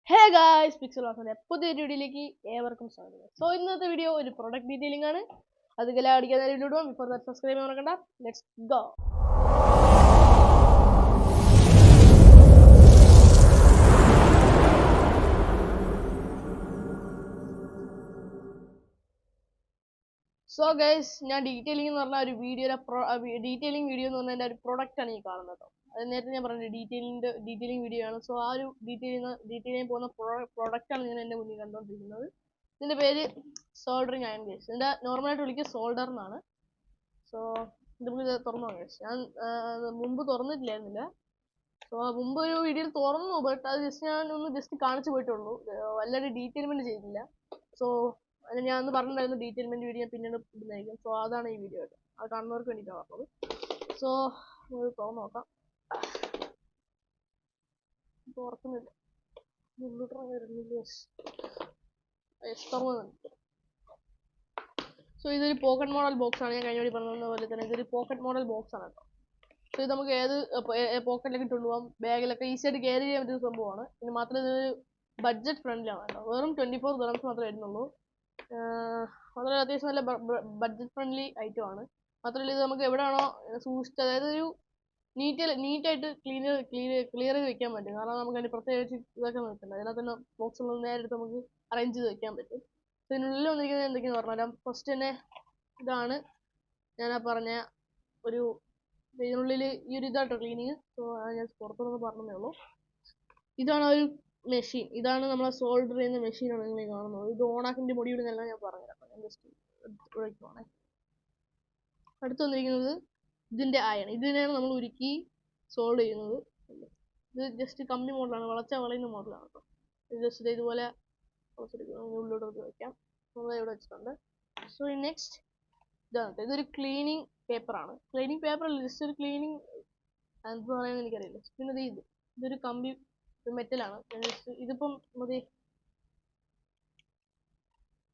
Hey guys, Pixel Art പുതിയൊരു വീഡിയോയിലേക്ക് ഏവർക്കും സ്വാഗതം. സോ ഇന്നത്തെ വീഡിയോ ഒരു പ്രൊഡക്റ്റ് ഡീറ്റെയിലിംഗ് ആണ്. അതുപോലെ അടിക്കാൻ വീഡിയോ ബിഫോർ ദാറ്റ് സബ്സ്ക്രൈബ് ചെയ്യാൻ മറക്കണ്ട. Let's go. സോ ഗൈസ്, ഞാൻ ഡീറ്റെയിലിംഗ് എന്ന് പറഞ്ഞ ഒരു ഡീറ്റെയിലിംഗ് വീഡിയോ എന്ന് പറഞ്ഞാൽ ഒരു പ്രൊഡക്റ്റ് ആണ് ഈ കാണുന്നത് കേട്ടോ. അത് നേരത്തെ ഞാൻ പറഞ്ഞത് ഡീറ്റെയിലിംഗ് വീഡിയോ ആണ്. സോ ആ ഒരു ഡീറ്റെയിലിംഗ് പോകുന്ന പ്രൊഡക്റ്റ് ആണ് ഞാൻ എൻ്റെ മുന്നിൽ കണ്ടുകൊണ്ടിരിക്കുന്നത്. ഇതിന്റെ പേര് സോൾഡറിങ് അയൺ ഗൈസ്. ഇതിന്റെ നോർമലായിട്ട് വിളിക്കുക സോൾഡർ എന്നാണ്. സോ നമുക്ക് തുറന്നു നോക്കാം ഗൈസ്. ഞാൻ മുമ്പ് തുറന്നിട്ടില്ലായിരുന്നില്ല. സോ മുമ്പ് ഒരു വീഡിയോയിൽ തുറന്നു, ബട്ട് അത് ഞാൻ ജസ്റ്റ് കാണിച്ചു പോയിട്ടുള്ളൂ. വല്ലാതെ ഡീറ്റെയിൽമെന്റ് ചെയ്തില്ല. സോ അതിന് ഞാൻ ഒന്ന് പറഞ്ഞിട്ടുണ്ടായിരുന്നു ഡീറ്റെയിൽമെന്റ് വീഡിയോ പിന്നീട് ഇടുന്നതായിരിക്കും. സോ അതാണ് ഈ വീഡിയോ കേട്ടോ. അത് കാണുന്നവർക്ക് വേണ്ടിയിട്ടാണ് പറഞ്ഞത്. സോ നമുക്ക് തുറന്നു നോക്കാം. തുറക്കുന്നില്ല, സോ ഇതൊരു പോക്കറ്റ് മോഡൽ ബോക്സ് ആണ്. ഞാൻ കഴിഞ്ഞ വഴി പറഞ്ഞ പോലെ തന്നെ ഇതൊരു പോക്കറ്റ് മോഡൽ ബോക്സ് ആണ് കേട്ടോ. സോ ഇത് നമുക്ക് ഏത് പോക്കറ്റിലൊക്കെ കൊണ്ടുപോകാം, ബാഗിലൊക്കെ ഈസി ആയിട്ട് ക്യാരി ചെയ്യാൻ പറ്റുന്ന സംഭവമാണ്. പിന്നെ മാത്രമല്ല ഇതൊരു ബഡ്ജറ്റ് ഫ്രണ്ട്ലി ആണ് കേട്ടോ. വെറും 24 dirhams മാത്രമേ വരുന്നുള്ളൂ. മാത്രമല്ല അത്യാവശ്യം നല്ല ബഡ്ജറ്റ് ഫ്രണ്ട്ലി ഐറ്റം ആണ്. മാത്രമല്ല ഇത് നമുക്ക് എവിടെയാണോ സൂക്ഷിച്ച്, അതായത് ഒരു നീറ്റായിട്ട് ക്ലിയർ ചെയ്ത് വെക്കാൻ പറ്റും. കാരണം നമുക്ക് അതിന് പ്രത്യേകിച്ച് ഇതൊക്കെ നോക്കണ്ട. അതിനകത്ത് തന്നെ ബോക്സുകൾ നേരെ എടുത്ത് നമുക്ക് അറേഞ്ച് ചെയ്ത് വെക്കാൻ പറ്റും. ഇതിനുള്ളിൽ വന്നിരിക്കുന്നത് എന്തൊക്കെയാന്ന് പറഞ്ഞാൽ, ഫസ്റ്റ് തന്നെ ഇതാണ് ഞാൻ പറഞ്ഞ ഒരു ഇതിനുള്ളിൽ ഈ ഒരു ഇതാട്ടോ ക്ലീനിങ്. സോ ഞാൻ പുറത്തുനിന്ന് പറഞ്ഞതേ ഉള്ളൂ. ഇതാണ് ഒരു മെഷീൻ. ഇതാണ് നമ്മളെ സോൾഡർ ചെയ്യുന്ന മെഷീനാണ് നിങ്ങൾ കാണുന്നത്. ഇത് ഓണാക്കിന്റെ മൊഡ്യൂളിനെല്ലാം ഞാൻ പറഞ്ഞുതരാം. ഞാൻ ജസ്റ്റ് ഉരുക്കുവാണേ. അടുത്ത് വന്നിരിക്കുന്നത് ഇതിന്റെ അയൺ. ഇതിനെയാണ് നമ്മൾ ഉരുക്കി സോൾവ് ചെയ്യുന്നത്. ഇത് ജസ്റ്റ് കമ്പി മോഡലാണ്, വളയുന്ന മോഡലാണ് കേട്ടോ. ഇത് ജസ്റ്റ് ഇതുപോലെ ഉള്ളിലോട്ട് വെക്കാം. ഇവിടെ വെച്ചിട്ടുണ്ട്. സോ നെക്സ്റ്റ് ഇതാണ്. ഇതൊരു ക്ലീനിങ് പേപ്പറാണ്. ക്ലീനിങ് പേപ്പർ അല്ല, ജസ്റ്റ് ഒരു ക്ലീനിങ് എന്താ പറയുന്നത് എനിക്കറിയില്ല. പിന്നെ ഇതൊരു കമ്പി മെറ്റലാണ്. ഇതിപ്പം മതി.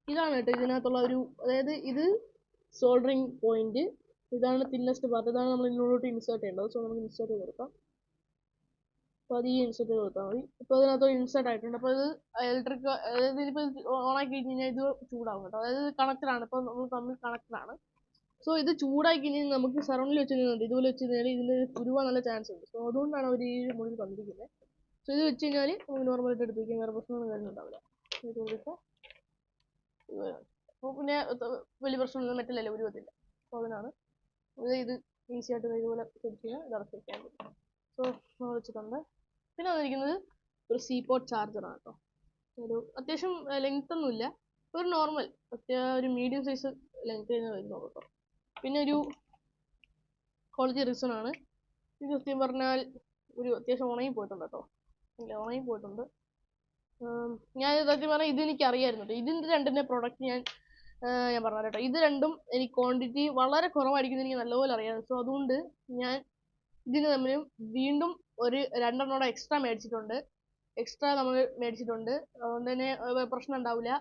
ഇതാണ് കേട്ടോ ഇതിനകത്തുള്ള ഒരു, അതായത് ഇത് സോൾഡറിങ് പോയിന്റ്. ഇതാണ് തിന്നസ്റ്റ് പാർട്ട്. ഇതാണ് നമ്മൾ ഇതിനോട്ട് ഇൻസേർട്ട് ചെയ്യേണ്ടത്. സോ നമുക്ക് ഇൻസേർട്ട് ചെയ്ത് കൊടുക്കാം. അപ്പോൾ അത് ഈ ഇൻസേർട്ട് ചെയ്ത് കൊടുത്താൽ മതി. ഇപ്പോൾ അതിനകത്ത് ഇൻസേർട്ട് ആയിട്ടുണ്ട്. അപ്പോൾ ഇത് ഇലക്ട്രിക്, അതായത് ഇതിപ്പോൾ ഓണാക്കി കഴിഞ്ഞ് കഴിഞ്ഞാൽ ഇത് ചൂടാവും കേട്ടോ. അതായത് കണക്റ്റഡാണ്. ഇപ്പോൾ നമ്മൾ തമ്മിൽ കണക്റ്റഡാണ്. സോ ഇത് ചൂടാക്കി കഴിഞ്ഞാൽ നമുക്ക് സറൗണ്ടിൽ വെച്ച് കഴിഞ്ഞാൽ ഇതുപോലെ വെച്ച് കഴിഞ്ഞാൽ ഇതിന് ഉരുവാൻ നല്ല ചാൻസ് ഉണ്ട്. സോ അതുകൊണ്ടാണ് അവർ ഈ മുകളിൽ തന്നിരിക്കുന്നത്. സോ ഇത് വെച്ച് കഴിഞ്ഞാൽ നമുക്ക് നോർമലായിട്ട് എടുത്ത് വയ്ക്കാം. വേറെ പ്രശ്നമൊന്നും കാര്യങ്ങളുണ്ടാവില്ല. അപ്പോൾ പിന്നെ വലിയ പ്രശ്നമൊന്നും മെറ്റലല്ല, ഉരുവത്തില്ല. സോ അതിനാണ് ഇത് ഈസി ആയിട്ട് ഇതുപോലെ സെറ്റ് ചെയ്യാൻ ഇറക്കി വയ്ക്കാൻ പറ്റും. സോ നമ്മൾ വെച്ചിട്ടുണ്ട്. പിന്നെ വന്നിരിക്കുന്നത് ഒരു സീപോർട്ട് ചാർജറാണ് കേട്ടോ. ഒരു അത്യാവശ്യം ലെങ്ത് ഒന്നുമില്ല, ഒരു നോർമൽ ഒരു മീഡിയം സൈസ് ലെങ്ത് വരുന്നുള്ളൂ കേട്ടോ. പിന്നെ ഒരു ക്വാളിറ്റി റീസൺ ആണ്. ഇത് സത്യം പറഞ്ഞാൽ ഒരു അത്യാവശ്യം ഉണങ്ങി പോയിട്ടുണ്ട് കേട്ടോ. ഉണങ്ങി പോയിട്ടുണ്ട്. ഞാൻ സത്യം പറഞ്ഞാൽ ഇത് എനിക്ക് അറിയായിരുന്നു കേട്ടോ. ഇതിൻ്റെ രണ്ടിൻ്റെ പ്രൊഡക്റ്റ് ഞാൻ പറഞ്ഞു കേട്ടോ. ഇത് രണ്ടും എനിക്ക് ക്വാണ്ടിറ്റി വളരെ കുറവായിരിക്കും എനിക്ക് നല്ലപോലെ അറിയാം. സോ അതുകൊണ്ട് ഞാൻ ഇതിന് തമ്മിലും വീണ്ടും ഒരു 2 എണ്ണം എക്സ്ട്രാ മേടിച്ചിട്ടുണ്ട്. അതുകൊണ്ട് തന്നെ പ്രശ്നം ഉണ്ടാവില്ല.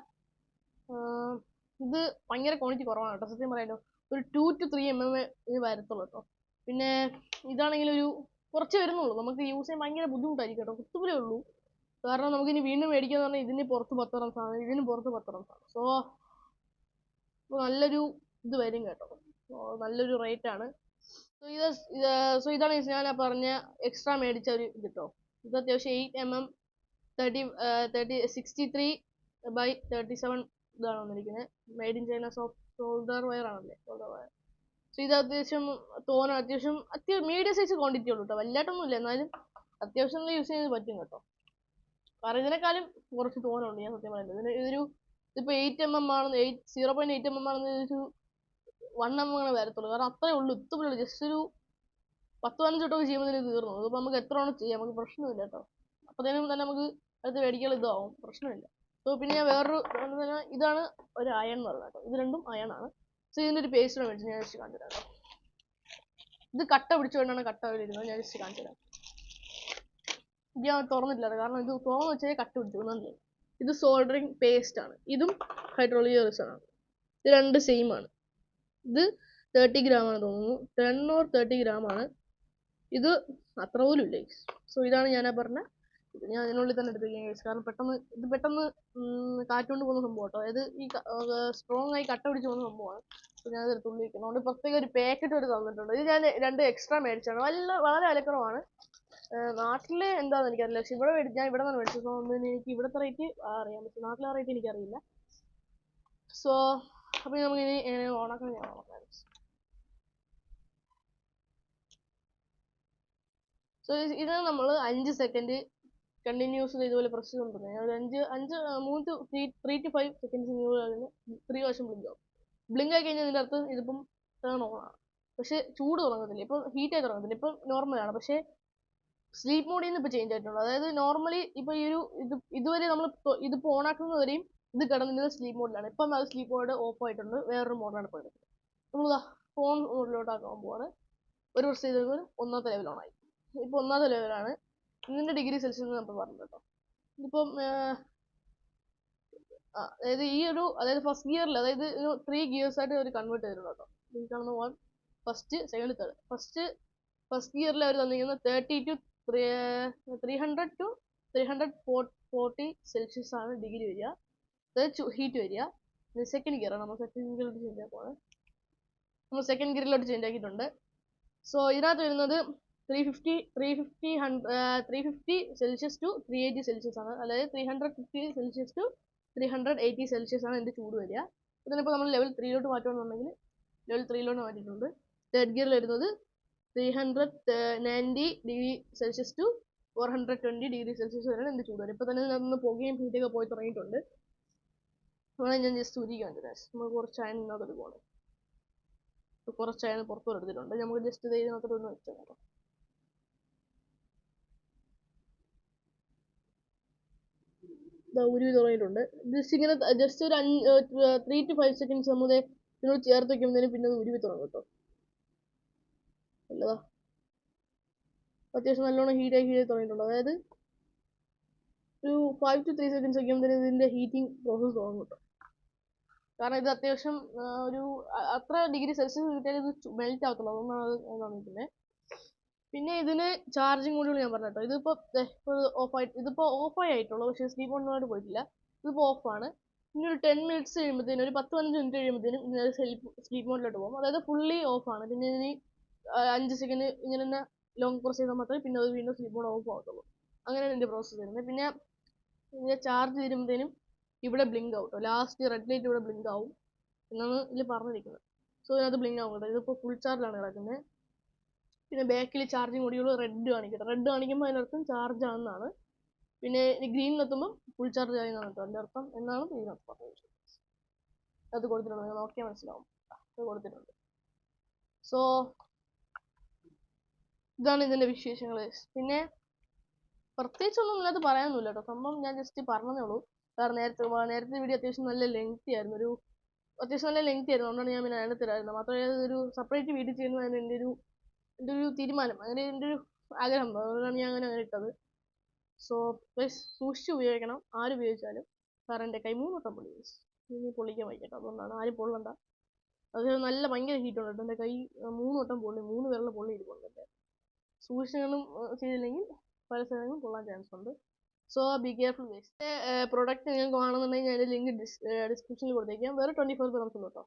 ഇത് ഭയങ്കര ക്വാണ്ടിറ്റി കുറവാണ് കേട്ടോ. സത്യം പറയാലോ, ഒരു 2 to 3 mm ഇത് വരത്തുള്ളൂ കേട്ടോ. പിന്നെ ഇതാണെങ്കിൽ ഒരു കുറച്ച് വരുന്നുള്ളൂ. നമുക്ക് യൂസ് ചെയ്യാൻ ഭയങ്കര ബുദ്ധിമുട്ടായിരിക്കും കേട്ടോ. കുത്തുപോലേ ഉള്ളൂ. കാരണം നമുക്ക് ഇനി വീണ്ടും മേടിക്കാന്ന് പറഞ്ഞാൽ ഇതിന് പുറത്ത് 10 dirhams ആണ്, ഇതിന് പുറത്ത് 10 dirhams ആണ്. സോ നല്ലൊരു ഇത് വരും കേട്ടോ. നല്ലൊരു റേറ്റ് ആണ്. സോ ഇതാണ് ഞാൻ പറഞ്ഞ എക്സ്ട്രാ മേടിച്ച ഒരു ഇത് കേട്ടോ. ഇത് അത്യാവശ്യം 8 mm 63 by 37 ഇതാണ് വന്നിരിക്കുന്നത്. Made in China solder wire ആണല്ലേ, സോൾഡർ വയർ. സോ ഇത് അത്യാവശ്യം മീഡിയം സൈസ് ക്വാണ്ടിറ്റി ഉള്ളൂ കേട്ടോ. വല്ലായിട്ടൊന്നും ഇല്ല, എന്നാലും അത്യാവശ്യം യൂസ് ചെയ്യാൻ പറ്റും കേട്ടോ. കാരണം ഇതിനേക്കാളും കുറച്ച് തോനുണ്ട് ഞാൻ സത്യം പറയുന്നത്. ഇതിപ്പോൾ 8 mm ആണ്, 0.8 mm ആണെന്ന് ഒരു 1 mm ആണ് വരത്തുള്ളൂ. കാരണം അത്രേ ഉള്ളൂ, ഇത്തുപോലുള്ളൂ. ജസ്റ്റ് ഒരു 10-15 വട്ടമൊക്കെ ചെയ്യുമ്പോൾ ഇതിന് തീർന്നു. ഇതിപ്പോൾ നമുക്ക് എത്ര വേണം ചെയ്യാം, നമുക്ക് പ്രശ്നമില്ല കേട്ടോ. അപ്പോഴത്തേനും തന്നെ നമുക്ക് അടുത്ത് മേടിക്കാൻ ഇതാവും, പ്രശ്നമില്ല. സോ പിന്നെ ഞാൻ വേറൊരു ഇതാണ് ഒരു അയൺ എന്ന് പറയുന്നത് കേട്ടോ. ഇത് രണ്ടും അയൺ ആണ്. സോ ഇതിൻ്റെ ഒരു പേസ്റ്റ് മേടിച്ച് ഞാൻ ജസ്റ്റ് കാണിച്ചു തരാം. ഇത് കട്ട പിടിച്ചുകൊണ്ടാണ് കട്ട വരുന്നത്. ഞാൻ ജസ്റ്റ് കാണിച്ചു തരാം. ഇത് ഞാൻ തുറന്നിട്ടില്ല കാരണം ഇത് തുറന്ന് വെച്ചാൽ കട്ട് പിടിച്ചു. ഇത് സോൾഡറിങ് പേസ്റ്റ് ആണ്. ഇതും ഹൈഡ്രോളിക് റീസൺ ആണ്. ഇത് രണ്ട് സെയിം ആണ്. ഇത് 30 gram ആണ് തോന്നുന്നു, 10 or 30 gram ആണ്. ഇത് അത്ര പോലും ഇല്ല. സോ ഇതാണ് ഞാൻ പറഞ്ഞ ഞാൻ അതിനുള്ളിൽ തന്നെ എടുത്തിരിക്കുകയാണ് ഗൈസ്. കാരണം പെട്ടെന്ന് കാറ്റുകൊണ്ട് പോകുന്ന സംഭവം കേട്ടോ. അതായത് ഈ സ്ട്രോങ് ആയി കട്ട പിടിച്ച് പോകുന്ന സംഭവമാണ്. അപ്പോൾ ഞാൻ അത് തുള്ളി വയ്ക്കണം. അതുകൊണ്ട് പ്രത്യേക ഒരു പാക്കറ്റ് എടുത്ത് തന്നിട്ടുണ്ട്. ഇത് ഞാൻ 2 എക്സ്ട്രാ മേടിച്ചാണ്. വളരെ വിലക്കുറവാണ്. നാട്ടിൽ എന്താണെന്ന് എനിക്കറിയില്ല. പക്ഷെ ഞാൻ ഇവിടെ നിന്ന് മേടിച്ചത്. സോ എനിക്ക് ഇവിടുത്തെ റേറ്റ് അറിയാൻ പറ്റും. നാട്ടിലെ റേറ്റ് എനിക്കറിയില്ല. സോ അപ്പോൾ നമുക്കിനി എങ്ങനെ ഓണാക്കണം ഞാൻ ഓണാക്കാം. സോ ഇത് നമ്മൾ 5 സെക്കൻഡ് കണ്ടിന്യൂസ് ഇതുപോലെ പ്രസ് ചെയ്തുകൊണ്ടിരുന്നത്. 3 to 5 സെക്കൻഡ്സിനുള്ളിൽ 3 പ്രാവശ്യം ബ്ലിങ്ക് ആവും. ബ്ലിങ്ക് ആയി കഴിഞ്ഞാൽ ഇതിൻ്റെ അർത്ഥം ഇതിപ്പം ടേൺ ഓൺ ആണ്. പക്ഷെ ചൂട് തുടങ്ങത്തില്ല. ഇപ്പം ഹീറ്റ് ആയി തുടങ്ങത്തില്ല. ഇപ്പം നോർമലാണ്. പക്ഷേ സ്ലീപ്പ് മോഡിൽ നിന്ന് ഇപ്പോൾ ചേഞ്ച് ആയിട്ടുണ്ട്. അതായത് നോർമലി ഇപ്പോൾ ഈ ഒരു ഇതുവരെ നമ്മൾ ഇതിപ്പോൾ ഓൺ ആക്കുന്നവരെയും ഇത് കിടന്നിരുന്നത് സ്ലീപ്പ് മോഡിലാണ്. ഇപ്പം അത് സ്ലീപ്പ് മോഡ് ഓഫ് ആയിട്ടുണ്ട്. വേറൊരു മോഡാണ് ഇപ്പോൾ എടുക്കുന്നത്. നമ്മൾ ഫോൺ മോഡിലോട്ടാക്കാൻ പോവാണ്. ഒരു പ്രസ് ചെയ്ത് 1ാമത്തെ ലെവൽ ഓൺ ആയി. ഇപ്പോൾ 1ാമത്തെ ലെവലാണ്. ഇതിൻ്റെ ഡിഗ്രി സെൽഷ്യസ് നമ്മൾ പറഞ്ഞു കേട്ടോ. ഇതിപ്പം അതായത് അതായത് ഫസ്റ്റ് ഗിയറിൽ അതായത് 3 ഗിയേഴ്സ് ആയിട്ട് ഒരു കൺവേർട്ട് ചെയ്തിട്ടുണ്ട് കേട്ടോ. ഈ കാണുന്ന 1 ഫസ്റ്റ് സെക്കൻഡ് തേർഡ്. ഫസ്റ്റ് ഗിയറിൽ അവർ തന്നിരിക്കുന്നത് 30 to 300 to 340 സെൽഷ്യസ് ആണ് ഡിഗ്രി വരിക. അതായത് ഹീറ്റ് വരിക. ഇത് സെക്കൻഡ് ഗിയറാണ്. നമ്മൾ സെക്കൻഡ് ഗിയറിലോട്ട് ചേഞ്ച് ആക്കുവാണ്. നമ്മൾ സെക്കൻഡ് ഗിയറിലോട്ട് ചേഞ്ച് ആക്കിയിട്ടുണ്ട്. സോ ഇതിനകത്ത് വരുന്നത് 350 സെൽഷ്യസ് ടു 380 സെൽഷ്യസ് ആണ്. അതായത് 350 സെൽഷ്യസ് ടു 380 സെൽഷ്യസ് ആണ് ഇതിൻ്റെ ചൂട് വരിക. ഇതിനിപ്പോൾ നമ്മൾ ലെവൽ 3ലോട്ട് മാറ്റുകയാണെന്നുണ്ടെങ്കിൽ ലെവൽ 3ലോട്ട് മാറ്റിയിട്ടുണ്ട്. തേർഡ് ഗിയറിൽ വരുന്നത് 390 degree Celsius to 420 degree Celsius വരെയാണ് ഇതിൻ്റെ ചൂട് വരിക. ഇപ്പോൾ തന്നെ ഇതിനകത്ത് പുകയും ഹീറ്റൊക്കെ പോയി തുടങ്ങിയിട്ടുണ്ട്. അതുകൊണ്ട് ഞാൻ ജസ്റ്റ് ഉരിക്കാൻ പറ്റുന്നത്. നമ്മൾ കുറച്ചാണ് ഇതിനകത്തോട്ട് പോകണം. കുറച്ചാണ് പുറത്തോട്ട് എടുത്തിട്ടുണ്ട്. നമുക്ക് ജസ്റ്റ് ഇതിനകത്തോട്ട് ഒന്ന് വെച്ചാൽ കേട്ടോ. ഉരുവി തുടങ്ങിയിട്ടുണ്ട്. ജസ്റ്റ് ഒരു 3 to 5 സെക്കൻഡ്സ് നമ്മൾ ഇതിനോട് ചേർത്ത് വയ്ക്കുമ്പോഴത്തേനും പിന്നെ അത് ഉരുവി തുടങ്ങും കേട്ടോ. നല്ലതാ. അത്യാവശ്യം നല്ലോണം ഹീറ്റായി തുടങ്ങിയിട്ടുണ്ട്. അതായത് ഒരു 5 to 3 സെക്കൻഡ്സ് വയ്ക്കുമ്പോഴത്തേനും ഇതിൻ്റെ ഹീറ്റിംഗ് പ്രോസസ്സ് തുടങ്ങും കേട്ടോ. കാരണം ഇത് അത്യാവശ്യം ഒരു അത്ര ഡിഗ്രി സെൽഷ്യസ് കിട്ടിയാൽ ഇത് മെൽറ്റ് ആകത്തുള്ളൂ. അതുകൊണ്ടാണ് അത് കാണിക്കുന്നത്. പിന്നെ ഇതിന് ചാർജിങ് മോഡുകൾ ഞാൻ പറഞ്ഞു കേട്ടോ. ഇതിപ്പോൾ ഓഫായി ആയിട്ടുള്ളൂ. പക്ഷേ സ്ലീപ്പ് മോഡിനോട് പോയിട്ടില്ല. ഇതിപ്പോൾ ഓഫാണ്. ഇനി ഒരു 10 മിനിറ്റ്സ് കഴിയുമ്പോഴത്തേനും ഒരു 10-15 മിനിറ്റ് കഴിയുമ്പോഴത്തേനും ഇതിന് സ്ലീപ്പ് മോഡിലോട്ട് പോകും. അതായത് ഫുള്ളി ഓഫാണ്. പിന്നെ ഇതിന് 5 സെക്കൻഡ് ഇങ്ങനെ തന്നെ ലോങ് പ്രസ് ചെയ്താൽ മാത്രമേ പിന്നെ അത് വീണ്ടും സ്ലീപ്പ് മോഡ് ഓഫ് ആകത്തുള്ളൂ. അങ്ങനെയാണ് ഇതിൻ്റെ പ്രോസസ്സ് വരുന്നത്. പിന്നെ ഇതിൻ്റെ ചാർജ് തീരുമ്പോഴത്തേനും ഇവിടെ ബ്ലിങ്ക് ആവും കേട്ടോ. ലാസ്റ്റ് റെഡ് ലൈറ്റ് ഇവിടെ ബ്ലിങ്ക് ആവും എന്നാണ് ഇതിൽ പറഞ്ഞിരിക്കുന്നത്. സോ ഇതിനകത്ത് ബ്ലിങ്ക് ആവും കേട്ടോ. ഇതിപ്പോൾ ഫുൾ ചാർജിലാണ് കിടക്കുന്നത്. പിന്നെ ബാക്കിൽ ചാർജിങ് മോഡ്യൂൾ റെഡ് കാണിക്കട്ടെ. റെഡ് കാണിക്കുമ്പോൾ അതിനർത്ഥം ചാർജ് ആണെന്നാണ്. പിന്നെ ഗ്രീനിലെത്തുമ്പം ഫുൾ ചാർജ് ആയെന്നാണ് കേട്ടോ അതിൻ്റെ അർത്ഥം എന്നാണ് ഇതിനകത്ത് പറഞ്ഞത്. അത് കൊടുത്തിട്ടുണ്ട്. നിങ്ങൾ നോക്കിയാൽ മനസ്സിലാവും. അത് കൊടുത്തിട്ടുണ്ട്. സോ ഇതാണ് ഇതിൻ്റെ വിശേഷങ്ങൾ. പിന്നെ പ്രത്യേകിച്ചൊന്നും ഇതിനകത്ത് പറയാനൊന്നുമില്ല കേട്ടോ. സംഭവം ഞാൻ ജസ്റ്റ് പറഞ്ഞതേ ഉള്ളൂ. കാരണം നേരത്തെ വീഡിയോ അത്യാവശ്യം നല്ല ലെങ്തി ആയിരുന്നു. അതുകൊണ്ടാണ് ഞാൻ പിന്നെ അതിനകത്ത് തരാറുള്ളത്. മാത്രമല്ല ഒരു സെപ്പറേറ്റ് വീഡിയോ ചെയ്യുന്നതാണ് എൻ്റെ ഒരു തീരുമാനം. അങ്ങനെ എൻ്റെ ഒരു ആഗ്രഹം. അതുകൊണ്ടാണ് ഞാൻ അങ്ങനെ ഇട്ടത്. സോ സൂക്ഷിച്ച് ഉപയോഗിക്കണം. ആര് ഉപയോഗിച്ചാലും. കാരണം എൻ്റെ കൈ 3 വട്ടം പൊള്ളി. ഇനി പൊള്ളിക്കാൻ വയ്ക്കട്ടോ. അതുകൊണ്ടാണ് ആരും പൊള്ളണ്ട. അത് നല്ല ഭയങ്കര ഹീറ്റ് ഉണ്ട് കേട്ടോ. എൻ്റെ കൈ 3 വട്ടം പൊള്ളി. 3 വിരൽ പൊള്ളി ഇരിപ്പുണ്ട്. എൻ്റെ സൂക്ഷിച്ചൊന്നും ചെയ്തില്ലെങ്കിൽ പല സ്ഥലങ്ങളും പൊള്ളാൻ ചാൻസ് ഉണ്ട്. So be careful guys. Product നിങ്ങൾക്ക് കാണുന്നുണ്ടെങ്കിൽ ഞാൻ ലിങ്ക് ഡിസ്ക്രിപ്ഷനിൽ കൊടുത്തേക്കാം. വേറെ 24 dirhams ഉള്ളൂ കേട്ടോ.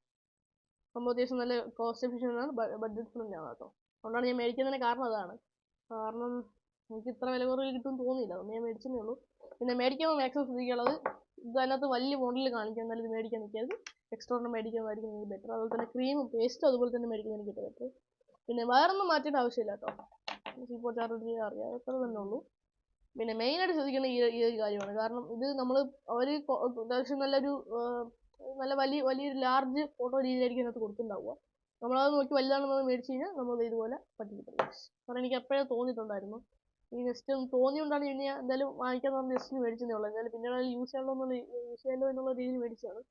സംഭവം അത്യാവശ്യം നല്ല കോസ്റ്റ് എഫിഷ്യൻ്റ് ആണ്. ബഡ്ജറ്റ് ഫ്രണ്ട്ലി ആണ് കേട്ടോ. അതുകൊണ്ടാണ് ഞാൻ മേടിക്കുന്നതിന് കാരണം അതാണ്. കാരണം എനിക്ക് ഇത്ര വില കുറവിൽ കിട്ടുമെന്ന് തോന്നിയില്ല. അതുകൊണ്ട് ഞാൻ മേടിച്ചതേ ഉള്ളൂ. പിന്നെ മേടിക്കുമ്പോൾ മാക്സിമം ശ്രദ്ധിക്കാനുള്ളത് ഇതിനകത്ത് വലിയ മോഡലിൽ കാണിക്കുക. എന്നാലും ഇത് മേടിക്കാൻ നിൽക്കരുത്. എക്സ്ട്രാ ഒരെണ്ണം മേടിക്കുന്നതായിരിക്കും എനിക്ക് ബെറ്റർ. അതുപോലെ തന്നെ ക്രീമും പേസ്റ്റും അതുപോലെ തന്നെ മേടിക്കുന്നത് എനിക്ക് ബെറ്റർ. പിന്നെ വേറൊന്നും മാറ്റേണ്ട ആവശ്യമില്ല കേട്ടോ. ഇപ്പോൾ ചാർജ് അറിയാം. അത്ര തന്നെ ഉള്ളൂ. പിന്നെ മെയിനായിട്ട് ശ്രദ്ധിക്കേണ്ട ഈ ഒരു കാര്യമാണ്. കാരണം ഇത് അവർ അത്യാവശ്യം നല്ല വലിയൊരു ലാർജ് ഫോട്ടോ രീതിയിലായിരിക്കും അതിനകത്ത് കൊടുത്തിട്ടുണ്ടാവുക. നമ്മളത് നോക്കി വലുതാണെന്ന് മേടിച്ച് കഴിഞ്ഞാൽ നമ്മൾ ഇതുപോലെ പറ്റിക്കിട്ടില്ല. കാരണം എനിക്ക് എപ്പോഴേ തോന്നിയിട്ടുണ്ടായിരുന്നു. ഈ ജസ്റ്റ് ഒന്ന് തോന്നിയോണ്ടാണ് ഇനി എന്തായാലും വാങ്ങിക്കാന്ന് പറഞ്ഞ് ജസ്റ്റ് മേടിച്ചതേ ഉള്ളൂ. എന്തായാലും പിന്നീട് യൂസ് ചെയ്യാമല്ലോ എന്നുള്ള രീതിയിൽ മേടിച്ചതാണ്.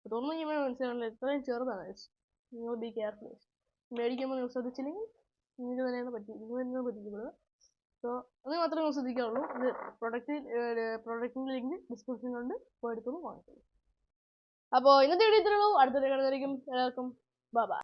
അതൊന്നും ഇങ്ങനെ മനസ്സിലാവില്ല. ഇത്രയും ചെറുതാണ്. നിങ്ങൾ ബി കെയർഫുൾ. മേടിക്കുമ്പോൾ നിങ്ങൾ ശ്രദ്ധിച്ചില്ലെങ്കിൽ നിങ്ങൾക്ക് തന്നെയാണ് പറ്റിക്കുന്നത്. സോ അത് മാത്രമേ നിങ്ങൾ ശ്രദ്ധിക്കാവുള്ളൂ. ഇത് പ്രൊഡക്റ്റിൻ്റെ ലിങ്ക് ഡിസ്ക്രിപ്ഷനിലുണ്ട്. പോയി എടുത്തൊന്ന് വാങ്ങിക്കുന്നു. അപ്പോൾ ഇന്നത്തെ വീഡിയോ ഇത്രയുള്ളൂ. അടുത്ത വീഡിയോ കാണുന്നതായിരിക്കും. എല്ലാവർക്കും ബൈ.